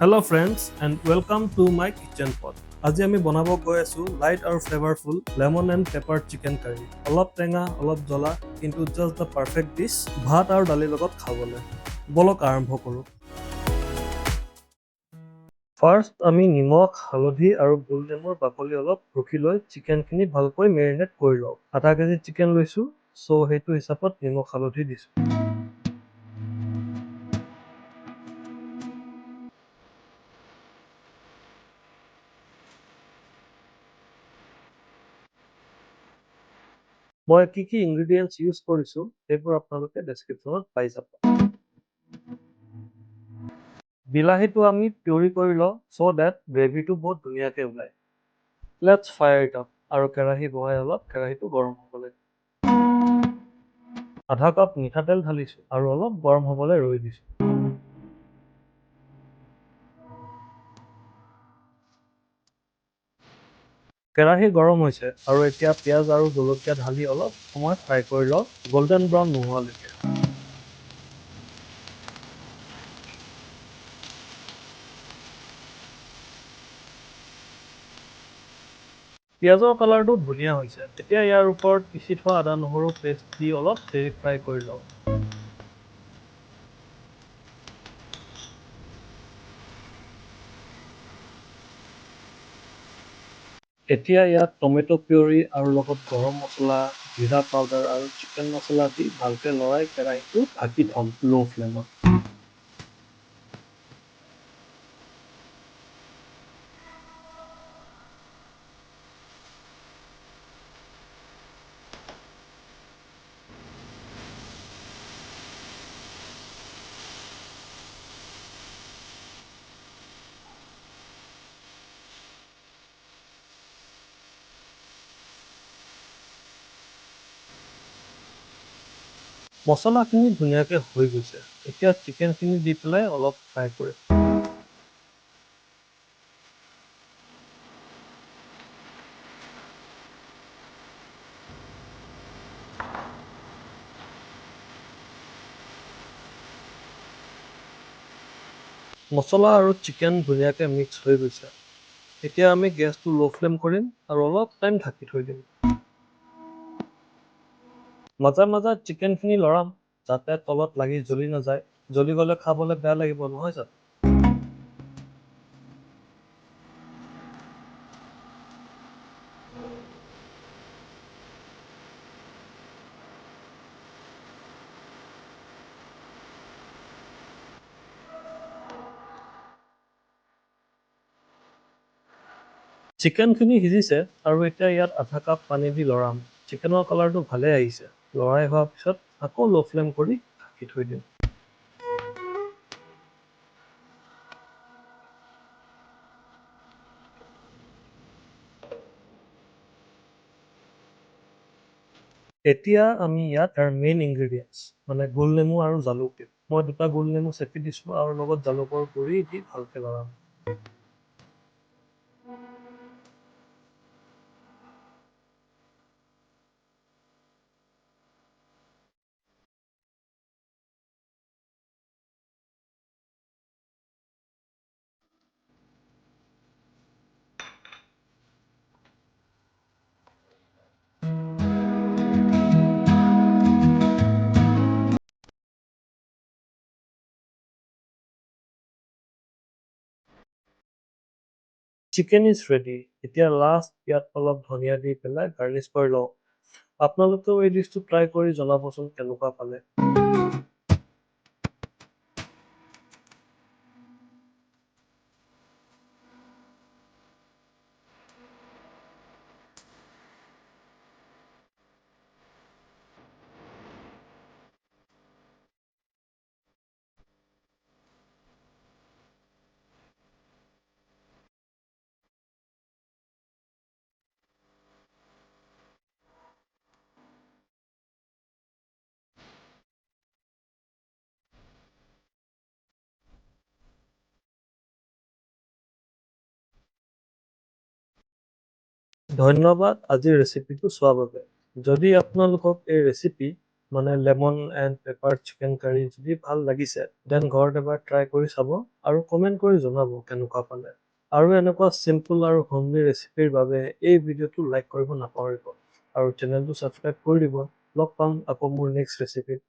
Hello friends and welcome to my kitchen pot. আজি আমি বনাব গৈ আছো লাইট আৰু flavourful lemon and pepper chicken curry. অলপ টেঙা, অলপ জ্বলা, কিন্তু জাষ্ট দ্য পাৰফেক্ট ডিছ ভাত আৰু দালিৰ লগত খাবলৈ। বলক আৰম্ভ কৰোঁ। ফাৰ্ষ্ট আমি নিমখ, হালধি আৰু গোল নেমুৰ বাকলি অলপ ৰখি লৈ চিকেনখিনি ভালকৈ মেৰিনেট কৰি লওঁ। আধা কেজি চিকেন লৈছোঁ, চ' সেইটো হিচাপত নিমখ হালধি দিছোঁ। মই কি ইনগ্ৰিডিয়েণ্টছ ইউজ কৰিছোঁ সেইবোৰ আপোনালোকে ডেছক্ৰিপশ্যনত পাই যাব। বিলাহীটো আমি পিউৰি কৰি লওঁ চ' ডেট গ্ৰেভিটো বহুত ধুনীয়াকৈ ওলায়। লেটছ ফায়াৰ ইট আপ আৰু কেৰাহী বহাই অলপ কেৰাহীটো গৰম হ'বলৈ। আধা কাপ মিঠাতেল ঢালিছোঁ আৰু অলপ গৰম হ'বলৈ ৰৈ দিছোঁ। কেৰাহী গৰম হৈছে আৰু এতিয়া পিঁয়াজ আৰু জলকীয়া ঢালি অলপ সময় ফ্ৰাই কৰি লওঁ গল্ডেন ব্ৰাউন নোহোৱালৈকে। পিঁয়াজৰ কালাৰটো ধুনীয়া হৈছে। এতিয়া ইয়াৰ ওপৰত পিচি থোৱা আদা নহৰু পেষ্ট দি অলপ দেৰি ফ্ৰাই কৰি লওঁ। এতিয়া ইয়াত টমেটো পিউৰি আৰু লগত গৰম মছলা, জিৰা পাউডাৰ আৰু চিকেন মছলা দি ভালকৈ লৰাই কেৰাহীটো ঢাকি থ'ম ল' ফ্লেমত। মছলাখিনি ধুনীয়াকৈ হৈ গৈছে। এতিয়া চিকেনখিনি দি পেলাই অলপ ফ্ৰাই কৰিম। মছলা আৰু চিকেন ধুনীয়াকৈ মিক্স হৈ গৈছে। এতিয়া আমি গেছটো ল' ফ্লেম কৰিম আৰু অলপ টাইম ঢাকি থৈ দিম। মাজে মাজে চিকেনখিনি লৰাম যাতে তলত লাগি জ্বলি নাযায়। জ্বলি গ'লে খাবলৈ বেয়া লাগিব নহয় জানো? চিকেনখিনি সিজিছে আৰু এতিয়া ইয়াত আধা কাপ পানী দি লৰাম। চিকেনৰ কালাৰটো ভালে আহিছে। লৰাই হোৱাৰ পিছত আকৌ ল' ফ্লেম কৰি ঢাকি থৈ দিম। এতিয়া আমি ইয়াত মেইন ইনগ্ৰিডিয়েণ্টছ মানে গোল নেমু আৰু জালুক দিম। মই 2টা গোল নেমু চেপি দিছোঁ আৰু লগত জালুকৰ গুড়ি দি ভালকৈ লৰাম। Chicken is ready. এতিয়া লাষ্ট ইয়াত অলপ ধনিয়া দি পেলাই গাৰ্নিছ কৰি লওঁ। আপোনালোকেও এই ডিছটো ট্ৰাই কৰি জনাবচোন কেনেকুৱা পালে। ধন্যবাদ আজিৰ ৰেচিপিটো চোৱাৰ বাবে। যদি আপোনালোকক এই ৰেচিপি মানে লেমন এণ্ড পেপাৰ চিকেন কাৰী যদি ভাল লাগিছে দেন ঘৰত এবাৰ ট্ৰাই কৰি চাব আৰু কমেণ্ট কৰি জনাব কেনেকুৱা পালে। আৰু এনেকুৱা চিম্পল আৰু হোমলি ৰেচিপিৰ বাবে এই ভিডিঅ'টো লাইক কৰিব নাপাহৰিব আৰু চেনেলটো ছাবস্ক্ৰাইব কৰি দিব। লগ পাম আকৌ মোৰ নেক্সট ৰেচিপিত।